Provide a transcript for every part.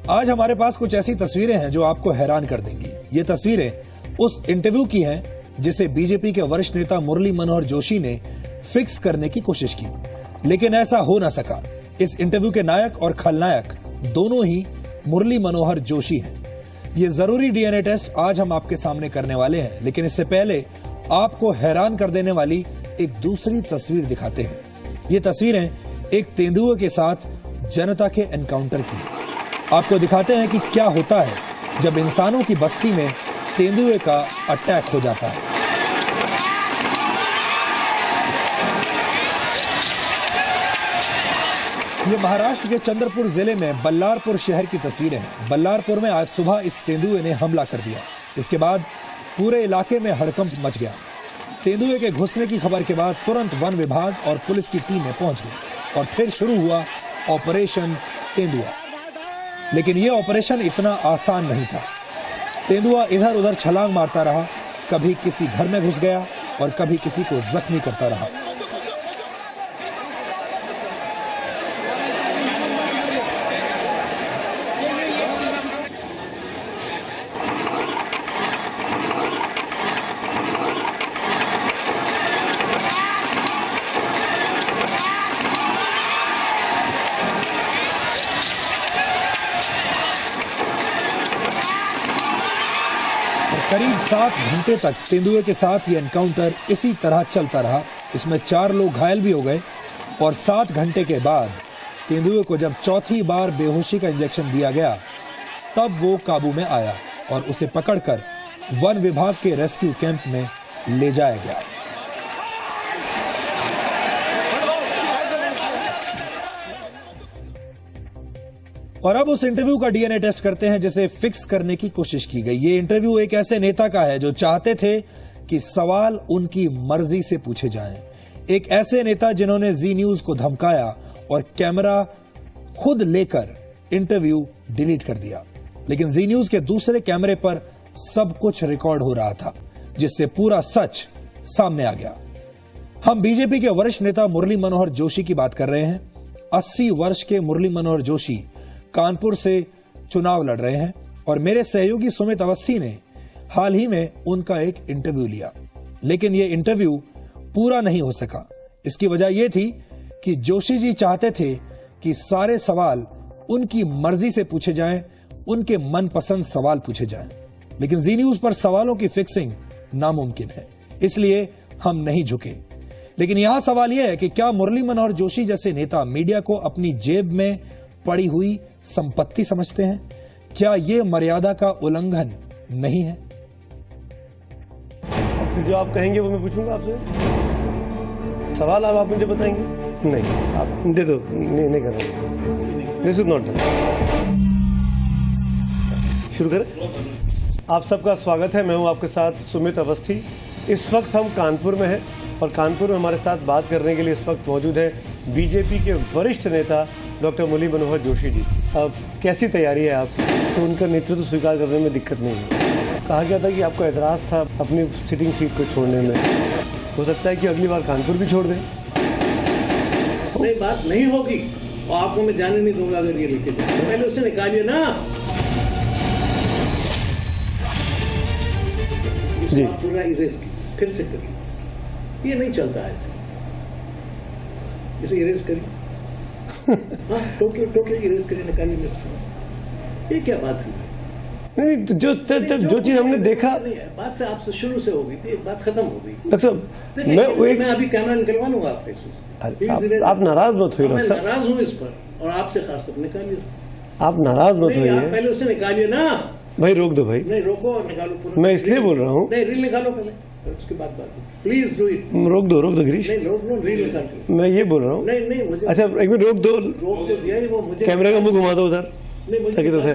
आज हमारे पास कुछ ऐसी तस्वीरें हैं जो आपको हैरान कर देंगी। ये तस्वीरें उस इंटरव्यू की हैं जिसे बीजेपी के वरिष्ठ नेता मुरली मनोहर जोशी ने फिक्स करने की कोशिश की, लेकिन ऐसा हो ना सका। इस इंटरव्यू के नायक और खलनायक दोनों ही मुरली मनोहर जोशी हैं। ये जरूरी डीएनए टेस्ट आज हम आपके सामने करने वाले हैं, लेकिन इससे पहले आपको हैरान कर देने वाली एक दूसरी तस्वीर दिखाते हैं। ये तस्वीरें एक तेंदुए के साथ जनता के एनकाउंटर की है। आपको दिखाते हैं कि क्या होता है जब इंसानों की बस्ती में तेंदुए का अटैक हो जाता है। ये महाराष्ट्र के चंद्रपुर जिले में बल्लारपुर शहर की तस्वीरें हैं। बल्लारपुर में आज सुबह इस तेंदुए ने हमला कर दिया। इसके बाद पूरे इलाके में हड़कंप मच गया। तेंदुए के घुसने की खबर के बाद तुरंत वन विभाग और पुलिस की टीमें पहुंच गई और फिर शुरू हुआ ऑपरेशन तेंदुआ। लेकिन यह ऑपरेशन इतना आसान नहीं था। तेंदुआ इधर उधर छलांग मारता रहा, कभी किसी घर में घुस गया और कभी किसी को जख्मी करता रहा। करीब 7 घंटे तक तेंदुए के साथ ये एनकाउंटर इसी तरह चलता रहा। इसमें 4 लोग घायल भी हो गए और 7 घंटे के बाद तेंदुए को जब चौथी बार बेहोशी का इंजेक्शन दिया गया तब वो काबू में आया और उसे पकड़कर वन विभाग के रेस्क्यू कैंप में ले जाया गया। और अब उस इंटरव्यू का डीएनए टेस्ट करते हैं जिसे फिक्स करने की कोशिश की गई। ये इंटरव्यू एक ऐसे नेता का है जो चाहते थे कि सवाल उनकी मर्जी से पूछे जाएं। एक ऐसे नेता जिन्होंने जी न्यूज को धमकाया और कैमरा खुद लेकर इंटरव्यू डिलीट कर दिया। लेकिन जी न्यूज के दूसरे कैमरे पर सब कुछ रिकॉर्ड हो रहा था, जिससे पूरा सच सामने आ गया। हम बीजेपी के वरिष्ठ नेता मुरली मनोहर जोशी की बात कर रहे हैं। 80 वर्ष के मुरली मनोहर जोशी कानपुर से चुनाव लड़ रहे हैं और मेरे सहयोगी सुमित अवस्थी ने हाल ही में उनका एक इंटरव्यू लिया, लेकिन यह इंटरव्यू पूरा नहीं हो सका। इसकी वजह यह थी कि जोशी जी चाहते थे कि सारे सवाल उनकी मर्जी से पूछे जाएं, उनके मनपसंद सवाल पूछे जाएं, लेकिन जी न्यूज पर सवालों की फिक्सिंग नामुमकिन है, इसलिए हम नहीं झुके। लेकिन यहां सवाल यह है कि क्या मुरली मनोहर जोशी जैसे नेता मीडिया को अपनी जेब में पड़ी हुई संपत्ति समझते हैं? क्या यह मर्यादा का उल्लंघन नहीं है? जो आप कहेंगे वो मैं पूछूंगा आपसे। सवाल आप मुझे बताएंगे? नहीं, आप दे दो। नहीं कर रहा। This is not done. शुरू करें। आप सबका स्वागत है। मैं हूं आपके साथ सुमित अवस्थी। इस वक्त हम कानपुर में हैं और कानपुर में हमारे साथ बात करने के लिए इस वक्त मौजूद है बीजेपी के वरिष्ठ नेता डॉक्टर मुरली मनोहर जोशी जी। अब कैसी तैयारी है आपकी? तो उनका नेतृत्व स्वीकार करने में दिक्कत नहीं है। कहा गया था कि आपको एतराज था अपनी सिटिंग सीट को छोड़ने में। हो सकता है कि अगली बार कानपुर भी छोड़ दें। नहीं, बात नहीं होगी और आपको मैं जाने नहीं दूंगा अगर ये लेके जाए। पहले उसे निकालिए ना जी। पूरा इरेज फिर से करिए। ये नहीं चलता है ऐसे। इसे इरेज करिए। हाँ, टोटल इरेज करिए, निकालिए मेरे से। ये क्या बात हुई? नहीं, तो जो चीज हमने देखा बात से आपसे शुरू से हो गई थी, बात खत्म हो गई। डॉक्टर मैं अभी कैमरा निकलवा लूंगा आपके इसमें। आप नाराज मत होइए। मैं नाराज हूँ इस पर और आपसे खासतौर निकालिए। आप नाराज मत होइए। पहले उसे निकालिए ना भाई। रोक दो भाई। नहीं, रोको और निकालो पूरा। मैं इसलिए बोल रहा हूँ। नहीं, रील निकालो पहले, उसके बाद बात। Please do it. रोक दो गिरीश। नहीं, रील निकालो। मैं ये बोल रहा हूँ। नहीं मुझे। अच्छा, एक मिनट रोक दो। रोक तो दिया नहीं, वो मुझे कैमरे का मुंह घुमा दो उधर। नहीं, मुझे ताकि तो से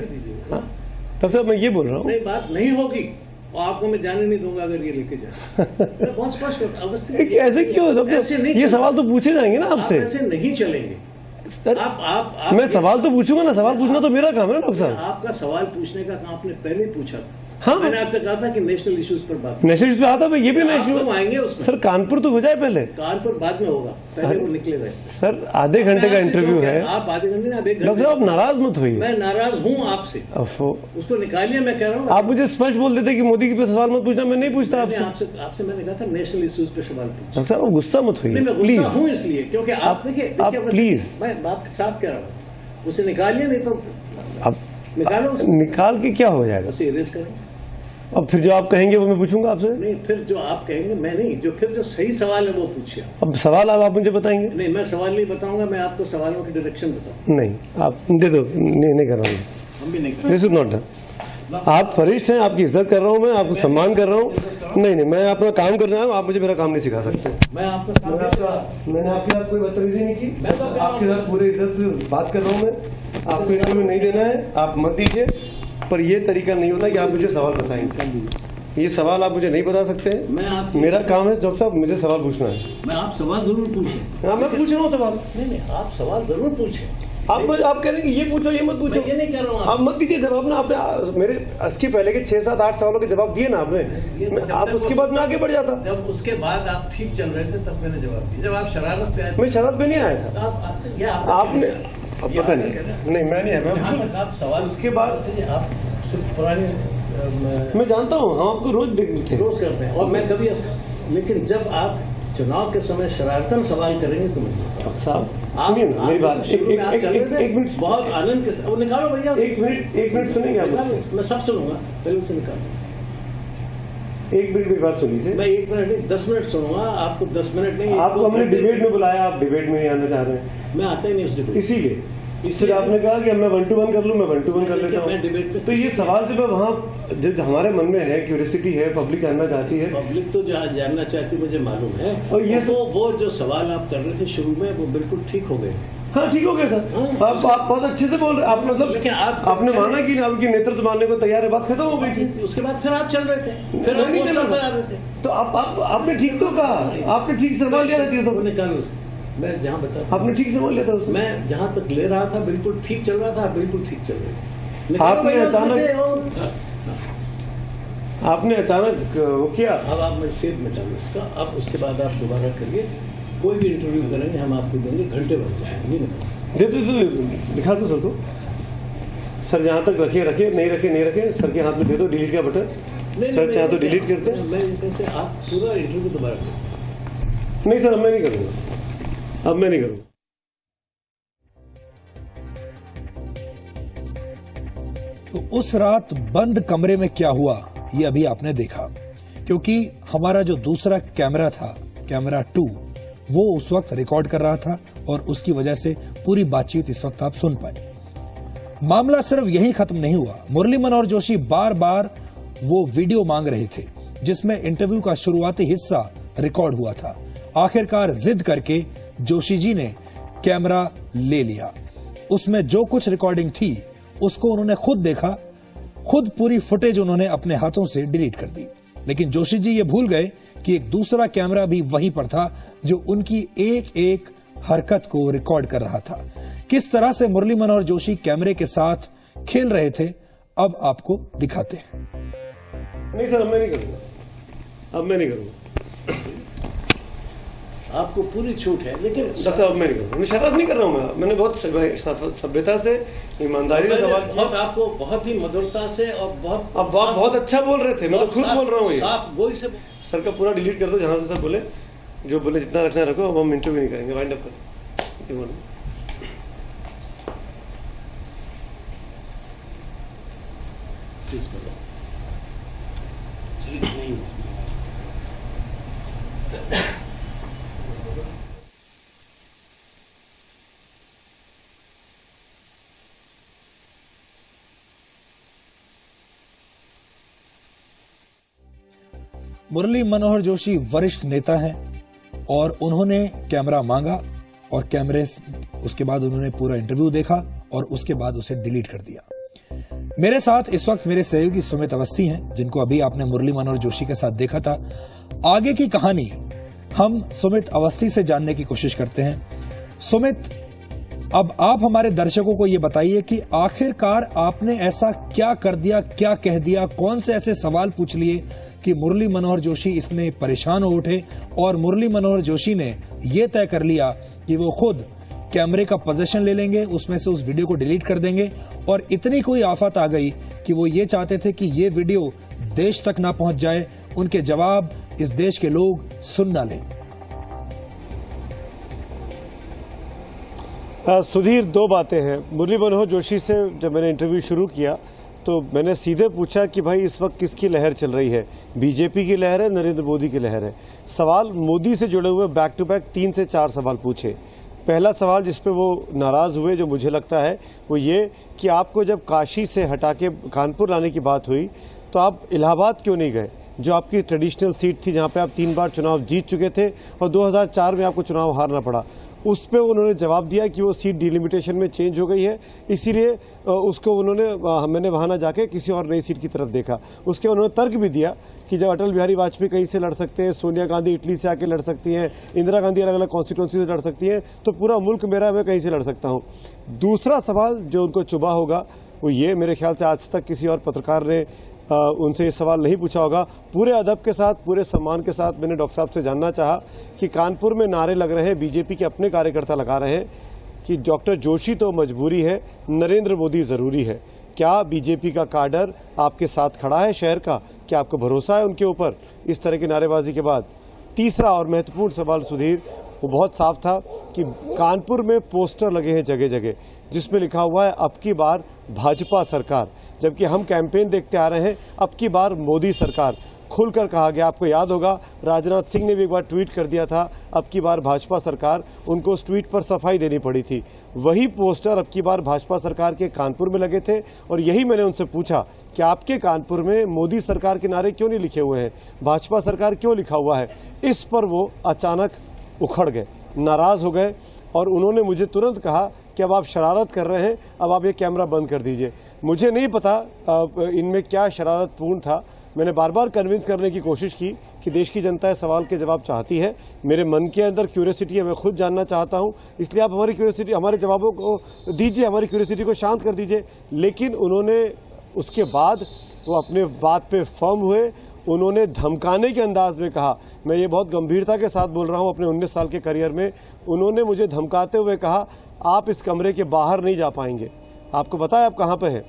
तब से मैं ये बोल रहा हूँ। नहीं, बात नहीं होगी और आपको मैं जाने नहीं दूंगा अगर ये लेके जाए। बहुत स्पष्ट अवस्था। ऐसे क्यों? ये सवाल तो पूछे जाएंगे ना आपसे। ऐसे नहीं चलेंगे। मैं सवाल तो पूछूंगा ना। सवाल पूछना तो मेरा काम है ना डॉक्टर साहब। आपका सवाल पूछने का काम आपने पहले पूछा। हाँ, मैंने आपसे कहा था कि नेशनल इश्यूज पर बात। नेशनल पे आता है, ये भी मैं आप तो आएंगे उसमें। सर कानपुर तो हो जाए पहले, कानपुर बाद में होगा, पहले वो निकले गए। सर आधे घंटे का इंटरव्यू है। आप आधे घंटे ना, आप एक डॉक्टर घंटे। साहब नाराज मत होइए। मैं नाराज हूँ आपसे, उसको निकालिए। मैं कह रहा हूँ आप मुझे स्पष्ट बोल देते कि मोदी पे सवाल मत पूछना, मैं नहीं पूछता आपसे मैंने कहा था नेशनल इश्यूज पे सवाल पूछना। डॉक्टर साहब गुस्सा मत होइए मैं प्लीज। गुस्सा हूँ इसलिए क्योंकि आप देखिए, आप प्लीज, मैं आपके साथ कह रहा हूँ, उसे निकालिए, नहीं तो आप निकालो उसे। निकाल के क्या हो जाएगा? उसे इरेज करें। अब फिर जो आप कहेंगे वो मैं पूछूंगा आपसे। नहीं, फिर जो आप कहेंगे मैं नहीं, जो फिर जो सही सवाल है वो पूछिए। अब सवाल आप मुझे बताएंगे? नहीं, मैं सवाल नहीं बताऊंगा, मैं आपको सवालों की डायरेक्शन बताऊंगा। नहीं, आप दे दो। नहीं कर रहा हूँ, हम भी नहीं दिस इज नॉट डन। आप वरिष्ठ हैं, आपकी इज्जत कर रहा हूँ, मैं आपको सम्मान कर रहा हूँ। नहीं, मैं अपना काम कर रहा हूँ, आप मुझे मेरा काम नहीं सिखा सकते। मैं आपका काम नहीं सिखा। मैंने आपके साथ कोई बदतमीजी नहीं की, मैं तो आपके साथ पूरे इज्जत बात कर रहा हूँ। मैं आपको इंटरव्यू नहीं देना है, आप मत दीजिए, पर ये तरीका नहीं होता कि आप मुझे सवाल बताएंगे। ये सवाल आप मुझे नहीं बता सकते। मैं मेरा काम है डॉक्टर साहब, मुझे सवाल पूछना है। मैं आप सवाल जरूर पूछें। हाँ, मैं पूछ रहा हूँ सवाल। नहीं, आप सवाल जरूर पूछें। आप कह रहे हैं कि ये पूछो, ये मत पूछो। मैं ये नहीं कह रहा हूँ। आप मत दीजिए जवाब ना। आपने मेरे इसके पहले के 6, 7, 8 सवालों के जवाब दिए ना आपने। आप उसके बाद में आगे बढ़ जाता। जब उसके बाद आप ठीक चल रहे थे तब मैंने जवाब दिया। जब आप शरारत पे आए मैं शरारत पे नहीं आया था। आपने पता नहीं, मैं नहीं आया। आप सवाल उसके बाद से आप सिर्फ पुराने मैं जानता हूँ, हम आपको रोज रोज करते हैं और मैं कभी, लेकिन जब आप चुनाव के समय शरारतन सवाल करेंगे तो मैं साहब सुनिए ना मेरी बात। एक मिनट, बहुत आनंद के साथ निकालो भैया। एक मिनट सुनेंगे आप? मैं सब सुनूंगा, पहले उसे निकालो। एक मिनट मेरी बात सुनिए। मैं 1 मिनट नहीं 10 मिनट सुनूंगा, आपको 10 मिनट नहीं। आपको हमने डिबेट में बुलाया, आप डिबेट में नहीं आना चाह रहे हैं। मैं आता ही नहीं उस डिबेट। इसीलिए आपने कहा कि मैं 1 to 1 कर लूं, मैं 1 to 1 कर लेता हूँ। तो ये सवाल जो वहाँ जो हमारे मन में है, क्यूरियोसिटी है, पब्लिक जानना चाहती है। पब्लिक तो जहाँ जानना चाहती मुझे मालूम है। और ये वो जो सवाल आप कर रहे थे शुरू में, वो बिल्कुल ठीक हो गए। हाँ, ठीक हो गया था। आप बहुत अच्छे से बोल रहे हैं। आप मतलब लेकिन आपने माना कि आपकी नेतृत्व मानने को तैयार है, बात खत्म हो गई थी। उसके बाद फिर आप चल रहे थे, फिर आप पोस्टर पर आ रहे थे। तो आपने ठीक तो कहा, आपने ठीक संभाल लिया था। तो निकालो उसे। मैं जहाँ बता, आपने ठीक संभाल लिया था उसे। मैं जहाँ तक ले रहा था बिल्कुल ठीक चल रहा था, बिल्कुल ठीक चल रही। आपने अचानक वो किया। अब आप मैं सेव में डालू उसका। अब उसके बाद आप दोबारा करिए, कोई भी इंटरव्यू करेंगे हम आपको देंगे, घंटे बन जाएंगे। दे दो, दिखा दो सर को। सर जहाँ तक रखे, नहीं रखे, सर के हाथ में दे दो डिलीट का बटन। सर चाहे तो डिलीट करते। मैं कैसे आप पूरा इंटरव्यू दोबारा करें? नहीं सर, अब मैं नहीं करूँगा। अब मैं नहीं करूँगा। तो उस रात बंद कमरे में क्या हुआ ये अभी आपने देखा, क्योंकि हमारा जो दूसरा कैमरा था, कैमरा 2, वो उस वक्त रिकॉर्ड कर रहा था और उसकी वजह से पूरी बातचीत इस वक्त आप सुन पाए। मामला सिर्फ यही खत्म नहीं हुआ। मुरली मनोहर जोशी बार बार वो वीडियो मांग रहे थे जिसमें इंटरव्यू का शुरुआती हिस्सा रिकॉर्ड हुआ था। आखिरकार जिद करके जोशी जी ने कैमरा ले लिया। उसमें जो कुछ रिकॉर्डिंग थी उसको उन्होंने खुद देखा, खुद पूरी फुटेज उन्होंने अपने हाथों से डिलीट कर दी। लेकिन जोशी जी ये भूल गए कि एक दूसरा कैमरा भी वहीं पर था जो उनकी एक एक हरकत को रिकॉर्ड कर रहा था। किस तरह से मुरली मनोहर जोशी कैमरे के साथ खेल रहे थे अब आपको दिखाते हैं। नहीं सर, अब मैं नहीं करूंगा। अब मैं नहीं करूंगा। आपको पूरी छूट है, लेकिन डॉक्टर अब मैं नहीं करूंगा। मैं शरारत नहीं कर रहा हूँ। मैंने बहुत सभ्यता से, ईमानदारी से सवाल किया। आपको बहुत ही मधुरता से और बहुत अच्छा बोल रहे थे। मैं तो खुद बोल रहा हूँ। साफ गोई से। सर का पूरा डिलीट कर दो, जहां से सर बोले, जो बोले जितना रखना रखो। अब हम इंटरव्यू नहीं करेंगे, वाइंड अप करो। मुरली मनोहर जोशी वरिष्ठ नेता हैं और उन्होंने कैमरा मांगा और कैमरे उसके बाद उन्होंने पूरा इंटरव्यू देखा और उसके बाद उसे डिलीट कर दिया। मेरे साथ इस वक्त मेरे सहयोगी सुमित अवस्थी हैं, जिनको अभी आपने मुरली मनोहर जोशी के साथ देखा था। आगे की कहानी हम सुमित अवस्थी से जानने की कोशिश करते हैं। सुमित, अब आप हमारे दर्शकों को ये बताइए कि आखिरकार आपने ऐसा क्या कर दिया, क्या कह दिया, कौन से ऐसे सवाल पूछ लिए कि मुरली मनोहर जोशी इसमें परेशान हो उठे और मुरली मनोहर जोशी ने यह तय कर लिया कि वो खुद कैमरे का पोजीशन ले लेंगे, उसमें से उस वीडियो को डिलीट कर देंगे। और इतनी कोई आफत आ गई कि वो ये चाहते थे कि ये वीडियो देश तक ना पहुंच जाए, उनके जवाब इस देश के लोग सुन ना लें। सुधीर, दो बातें हैं। मुरली मनोहर जोशी से जब मैंने इंटरव्यू शुरू किया तो मैंने सीधे पूछा कि भाई इस वक्त किसकी लहर चल रही है, बीजेपी की लहर है, नरेंद्र मोदी की लहर है। सवाल मोदी से जुड़े हुए बैक टू बैक 3 से 4 सवाल पूछे। पहला सवाल जिस पे वो नाराज हुए, जो मुझे लगता है, वो ये कि आपको जब काशी से हटा के कानपुर लाने की बात हुई तो आप इलाहाबाद क्यों नहीं गए, जो आपकी ट्रेडिशनल सीट थी, जहां पे आप 3 बार चुनाव जीत चुके थे और 2004 में आपको चुनाव हारना पड़ा। उस पे उन्होंने जवाब दिया कि वो सीट डिलिमिटेशन में चेंज हो गई है, इसीलिए उसको मैंने वहां ना जाके किसी और नई सीट की तरफ देखा। उसके उन्होंने तर्क भी दिया कि जब अटल बिहारी वाजपेयी कहीं से लड़ सकते हैं, सोनिया गांधी इटली से आके लड़ सकती हैं, इंदिरा गांधी अलग अलग कॉन्स्टिट्यूंसी से लड़ सकती हैं, तो पूरा मुल्क मेरा, मैं कहीं से लड़ सकता हूं। दूसरा सवाल जो उनको चुभा होगा वो ये, मेरे ख्याल से आज तक किसी और पत्रकार ने उनसे ये सवाल नहीं पूछा होगा। पूरे अदब के साथ, पूरे सम्मान के साथ मैंने डॉक्टर साहब से जानना चाहा कि कानपुर में नारे लग रहे हैं, बीजेपी के अपने कार्यकर्ता लगा रहे हैं कि डॉक्टर जोशी तो मजबूरी है, नरेंद्र मोदी जरूरी है। क्या बीजेपी का काडर आपके साथ खड़ा है शहर का? क्या आपको भरोसा है उनके ऊपर इस तरह की नारेबाजी के बाद? तीसरा और महत्वपूर्ण सवाल सुधीर, वो बहुत साफ था कि कानपुर में पोस्टर लगे हैं जगह जगह जिसमें लिखा हुआ है अब की बार भाजपा सरकार, जबकि हम कैंपेन देखते आ रहे हैं अब की बार मोदी सरकार। खुलकर कहा गया, आपको याद होगा राजनाथ सिंह ने भी एक बार ट्वीट कर दिया था अब की बार भाजपा सरकार, उनको उस ट्वीट पर सफाई देनी पड़ी थी। वही पोस्टर अब की बार भाजपा सरकार के कानपुर में लगे थे और यही मैंने उनसे पूछा कि आपके कानपुर में मोदी सरकार के नारे क्यों नहीं लिखे हुए हैं, भाजपा सरकार क्यों लिखा हुआ है? इस पर वो अचानक उखड़ गए, नाराज हो गए और उन्होंने मुझे तुरंत कहा कि अब आप शरारत कर रहे हैं, अब आप ये कैमरा बंद कर दीजिए। मुझे नहीं पता इनमें क्या शरारतपूर्ण था। मैंने बार बार कन्विंस करने की कोशिश की कि देश की जनता इस सवाल के जवाब चाहती है, मेरे मन के अंदर क्यूरियोसिटी है, मैं खुद जानना चाहता हूं, इसलिए आप हमारी क्यूरियोसिटी, हमारे जवाबों को दीजिए, हमारी क्यूरियोसिटी को शांत कर दीजिए। लेकिन उन्होंने उसके बाद वो अपने बात पे फर्म हुए। उन्होंने धमकाने के अंदाज में कहा, मैं ये बहुत गंभीरता के साथ बोल रहा हूं, अपने 19 साल के करियर में उन्होंने मुझे धमकाते हुए कहा आप इस कमरे के बाहर नहीं जा पाएंगे, आपको पता है आप कहां पे हैं।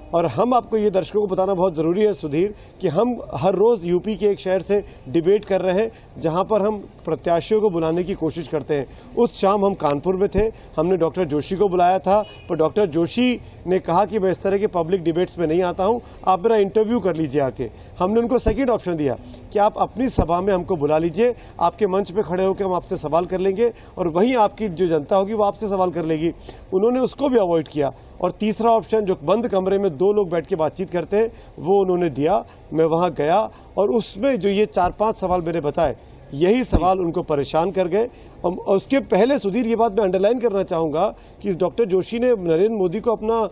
और हम आपको ये दर्शकों को बताना बहुत ज़रूरी है सुधीर कि हम हर रोज़ यूपी के एक शहर से डिबेट कर रहे हैं जहां पर हम प्रत्याशियों को बुलाने की कोशिश करते हैं। उस शाम हम कानपुर में थे, हमने डॉक्टर जोशी को बुलाया था, पर डॉक्टर जोशी ने कहा कि मैं इस तरह के पब्लिक डिबेट्स में नहीं आता हूं, आप मेरा इंटरव्यू कर लीजिए आके। हमने उनको सेकेंड ऑप्शन दिया कि आप अपनी सभा में हमको बुला लीजिए, आपके मंच पर खड़े होकर हम आपसे सवाल कर लेंगे और वहीं आपकी जो जनता होगी वो आपसे सवाल कर लेगी। उन्होंने उसको भी अवॉइड किया। और तीसरा ऑप्शन जो बंद कमरे में 2 लोग बैठ के बातचीत करते हैं वो उन्होंने दिया। मैं वहां गया और उसमें जो ये 4-5 सवाल मैंने बताए, यही सवाल उनको परेशान कर गए। और उसके पहले सुधीर, ये बात मैं अंडरलाइन करना चाहूंगा कि डॉक्टर जोशी ने नरेंद्र मोदी को अपना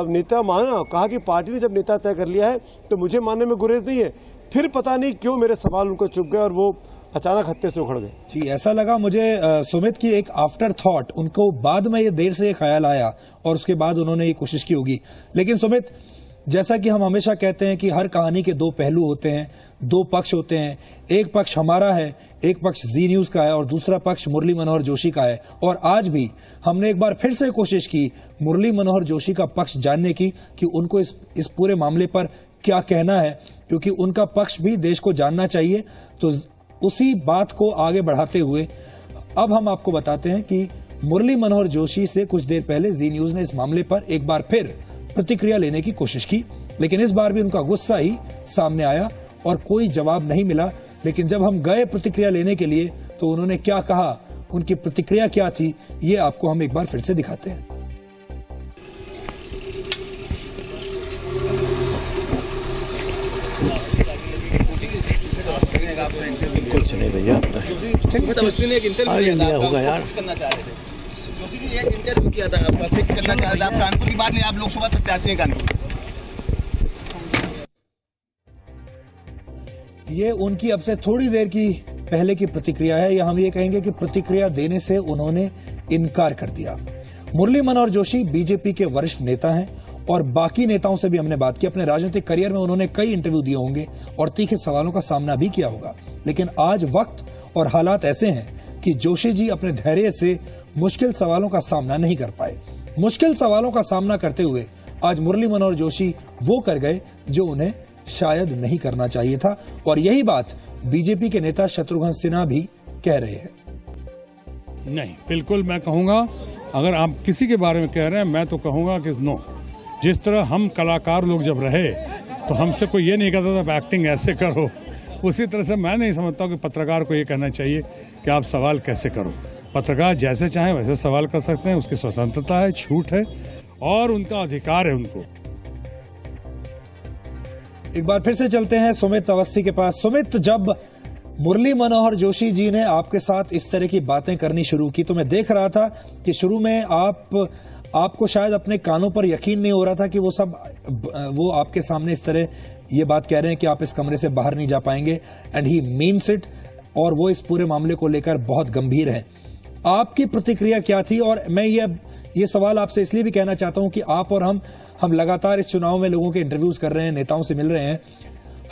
नेता माना, कहा कि पार्टी ने जब नेता तय कर लिया है तो मुझे मानने में गुरेज नहीं है। फिर पता नहीं क्यों मेरे सवाल उनको चुप गए और वो अचानक हत्थे से उखड़ गए। जी, ऐसा लगा मुझे सुमित की एक आफ्टर थॉट, उनको बाद में ये देर से ये ख्याल आया और उसके बाद उन्होंने ये कोशिश की होगी। लेकिन सुमित, जैसा कि हम हमेशा कहते हैं कि हर कहानी के 2 पहलू होते हैं, 2 पक्ष होते हैं। एक पक्ष हमारा है, एक पक्ष जी न्यूज का है और दूसरा पक्ष मुरली मनोहर जोशी का है। और आज भी हमने एक बार फिर से कोशिश की मुरली मनोहर जोशी का पक्ष जानने की कि उनको इस पूरे मामले पर क्या कहना है, क्योंकि उनका पक्ष भी देश को जानना चाहिए। तो उसी बात को आगे बढ़ाते हुए अब हम आपको बताते हैं कि मुरली मनोहर जोशी से कुछ देर पहले जी न्यूज ने इस मामले पर एक बार फिर प्रतिक्रिया लेने की कोशिश की, लेकिन इस बार भी उनका गुस्सा ही सामने आया और कोई जवाब नहीं मिला। लेकिन जब हम गए प्रतिक्रिया लेने के लिए तो उन्होंने क्या कहा, उनकी प्रतिक्रिया क्या थी, ये आपको हम एक बार फिर से दिखाते हैं। कुछ नहीं भैया, सुमित अवस्थी ने एक इंटरव्यू दिया होगा यार, करना चाह रहे थे। जोशी जी एक इंटरव्यू किया था, आपका फिक्स करना चाह रहे थे, आप कानपुर की बात नहीं, आप लोकसभा प्रत्याशी हैं कानपुर। ये उनकी अब से थोड़ी देर की पहले की प्रतिक्रिया है, या हम ये कहेंगे कि प्रतिक्रिया देने से उन्होंने इनकार कर दिया। मुरली मनोहर जोशी बीजेपी के वरिष्ठ नेता हैं और बाकी नेताओं से भी हमने बात की। अपने राजनीतिक करियर में उन्होंने कई इंटरव्यू दिए होंगे और तीखे सवालों का सामना भी किया होगा, लेकिन आज वक्त और हालात ऐसे हैं कि जोशी जी अपने धैर्य से मुश्किल सवालों का सामना नहीं कर पाए। मुश्किल सवालों का सामना करते हुए आज मुरली मनोहर जोशी वो कर गए जो उन्हें शायद नहीं करना चाहिए था, और यही बात बीजेपी के नेता शत्रुघ्न सिन्हा भी कह रहे हैं। नहीं, बिल्कुल मैं कहूंगा, अगर आप किसी के बारे में कह रहे हैं, मैं तो कहूंगा कि नो। जिस तरह हम कलाकार लोग जब रहे तो हमसे कोई ये नहीं कहता था एक्टिंग ऐसे करो, उसी तरह से मैं नहीं समझता कि पत्रकार को ये कहना चाहिए कि आप सवाल कैसे करो। पत्रकार जैसे चाहे वैसे सवाल कर सकते हैं, उसकी स्वतंत्रता है, छूट है और उनका अधिकार है उनको। एक बार फिर से चलते हैं सुमित अवस्थी के पास। सुमित, जब मुरली मनोहर जोशी जी ने आपके साथ इस तरह की बातें करनी शुरू की तो मैं देख रहा था कि शुरू में आपको शायद अपने कानों पर यकीन नहीं हो रहा था कि वो आपके सामने इस तरह ये बात कह रहे हैं कि आप इस कमरे से बाहर नहीं जा पाएंगे, एंड ही मीन्स इट, और वो इस पूरे मामले को लेकर बहुत गंभीर है। आपकी प्रतिक्रिया क्या थी? और मैं ये सवाल आपसे इसलिए भी कहना चाहता हूं कि आप और हम लगातार इस चुनाव में लोगों के इंटरव्यूज कर रहे हैं, नेताओं से मिल रहे हैं।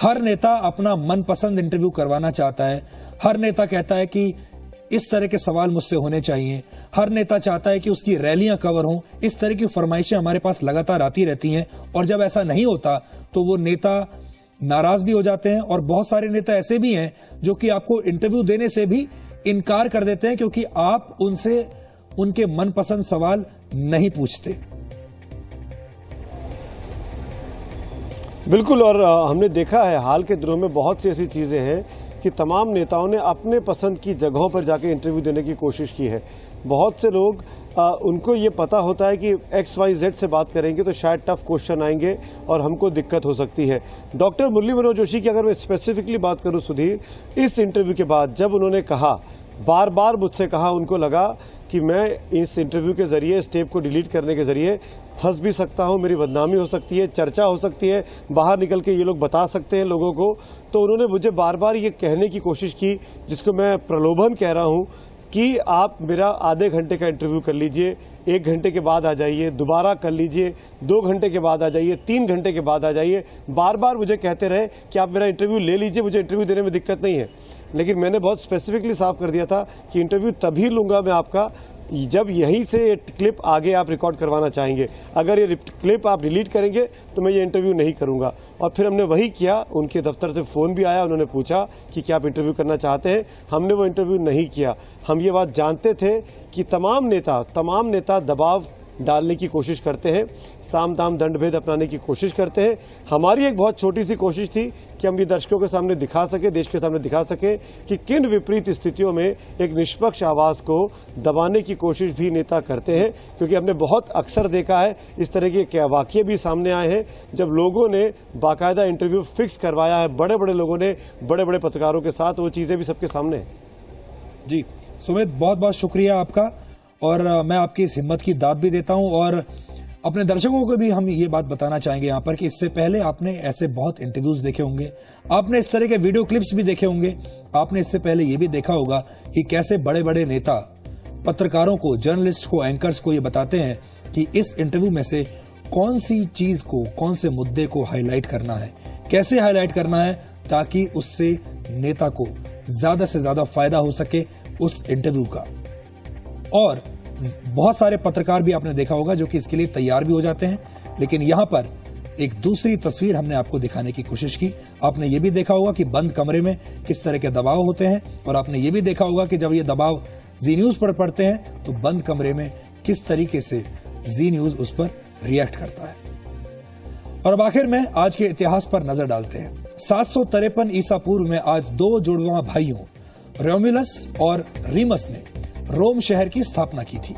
हर नेता अपना मनपसंद इंटरव्यू करवाना चाहता है। हर नेता कहता है कि इस तरह के सवाल मुझसे होने चाहिए। हर नेता चाहता है कि उसकी रैलियां कवर हों। इस तरह की फरमाइशें हमारे पास लगातार आती रहती हैं, और जब ऐसा नहीं होता तो वो नेता नाराज भी हो जाते हैं। और बहुत सारे नेता ऐसे भी हैं जो कि आपको इंटरव्यू देने से भी इनकार कर देते हैं क्योंकि आप उनसे उनके मनपसंद सवाल नहीं पूछते। बिल्कुल, और हमने देखा है हाल के दिनों में बहुत सी ऐसी चीज़ें हैं कि तमाम नेताओं ने अपने पसंद की जगहों पर जाके इंटरव्यू देने की कोशिश की है। बहुत से लोग उनको ये पता होता है कि XYZ से बात करेंगे तो शायद टफ क्वेश्चन आएंगे और हमको दिक्कत हो सकती है। डॉक्टर मुरली मनोहर जोशी की अगर मैं स्पेसिफिकली बात करूं सुधीर, इस इंटरव्यू के बाद जब उन्होंने कहा, बार बार मुझसे कहा, उनको लगा कि मैं इस इंटरव्यू के जरिए, इस टेप को डिलीट करने के जरिए फंस भी सकता हूं, मेरी बदनामी हो सकती है, चर्चा हो सकती है, बाहर निकल के ये लोग बता सकते हैं लोगों को। तो उन्होंने मुझे बार बार ये कहने की कोशिश की, जिसको मैं प्रलोभन कह रहा हूं, कि आप मेरा आधे घंटे का इंटरव्यू कर लीजिए, 1 घंटे के बाद आ जाइए, दोबारा कर लीजिए, 2 घंटे के बाद आ जाइए, 3 घंटे के बाद आ जाइए। बार बार मुझे कहते रहे कि आप मेरा इंटरव्यू ले लीजिए, मुझे इंटरव्यू देने में दिक्कत नहीं है। लेकिन मैंने बहुत स्पेसिफिकली साफ कर दिया था कि इंटरव्यू तभी लूंगा मैं आपका जब यहीं से ये क्लिप आगे आप रिकॉर्ड करवाना चाहेंगे। अगर ये क्लिप आप डिलीट करेंगे तो मैं ये इंटरव्यू नहीं करूंगा। और फिर हमने वही किया। उनके दफ्तर से फ़ोन भी आया, उन्होंने पूछा कि क्या आप इंटरव्यू करना चाहते हैं। हमने वो इंटरव्यू नहीं किया। हम ये बात जानते थे कि तमाम नेता दबाव डालने की कोशिश करते हैं, साम दाम दंड भेद अपनाने की कोशिश करते हैं। हमारी एक बहुत छोटी सी कोशिश थी कि हम ये दर्शकों के सामने दिखा सके, देश के सामने दिखा सके कि किन विपरीत स्थितियों में एक निष्पक्ष आवाज को दबाने की कोशिश भी नेता करते हैं। क्योंकि हमने बहुत अक्सर देखा है इस तरह के वाकये भी सामने आए हैं जब लोगों ने बाकायदा इंटरव्यू फिक्स करवाया है, बड़े बड़े लोगों ने बड़े बड़े पत्रकारों के साथ, वो चीजें भी सबके सामने हैं। जी सुमित, बहुत बहुत शुक्रिया आपका, और मैं आपकी इस हिम्मत की दाद भी देता हूं। और अपने दर्शकों को भी हम ये बात बताना चाहेंगे यहाँ पर कि इससे पहले आपने ऐसे बहुत इंटरव्यूज देखे होंगे, आपने इस तरह के वीडियो क्लिप्स भी देखे होंगे, आपने इससे पहले ये भी देखा होगा कि कैसे बड़े बड़े नेता पत्रकारों को, जर्नलिस्ट को, एंकर्स को ये बताते हैं कि इस इंटरव्यू में से कौन सी चीज को, कौन से मुद्दे को हाईलाइट करना है, कैसे हाईलाइट करना है, ताकि उससे नेता को ज्यादा से ज्यादा फायदा हो सके उस इंटरव्यू का। और बहुत सारे पत्रकार भी आपने देखा होगा जो कि इसके लिए तैयार भी हो जाते हैं। लेकिन यहां पर एक दूसरी तस्वीर हमने आपको दिखाने की कोशिश की। आपने ये भी देखा होगा कि बंद कमरे में किस तरह के दबाव होते हैं, और आपने ये भी देखा होगा कि जब ये दबाव जी न्यूज पर पड़ते हैं तो बंद कमरे में किस तरीके से जी न्यूज उस पर रिएक्ट करता है। और अब आखिर में आज के इतिहास पर नजर डालते हैं। 753 ईसा पूर्व में आज 2 जुड़वा भाइयों रोमुलस और रीमस ने रोम शहर की स्थापना की थी।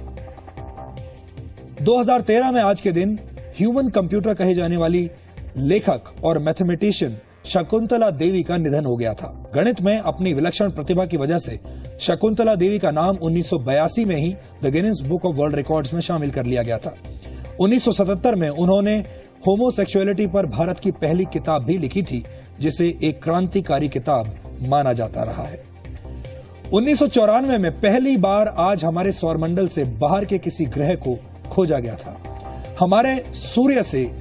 2013 में आज के दिन ह्यूमन कंप्यूटर कहे जाने वाली लेखक और मैथमेटिशियन शकुंतला देवी का निधन हो गया था। गणित में अपनी विलक्षण प्रतिभा की वजह से शकुंतला देवी का नाम 1982 में ही the Guinness book of world records में शामिल कर लिया गया था। 1977 में उन्होंने होमोसेक्सुअलिटी पर भारत की पहली किताब भी लिखी थी, जिसे एक क्रांतिकारी किताब माना जाता रहा है। 1994 में पहली बार आज हमारे सौरमंडल से बाहर के किसी ग्रह को खोजा गया था। हमारे सूर्य से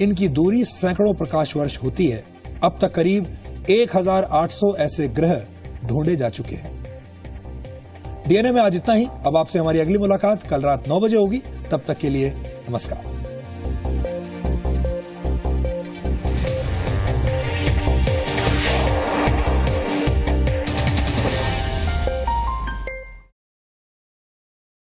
इनकी दूरी सैकड़ों प्रकाश वर्ष होती है। अब तक करीब 1800 ऐसे ग्रह ढूंढे जा चुके हैं। डीएनए में आज इतना ही। अब आपसे हमारी अगली मुलाकात कल रात 9 बजे होगी। तब तक के लिए नमस्कार।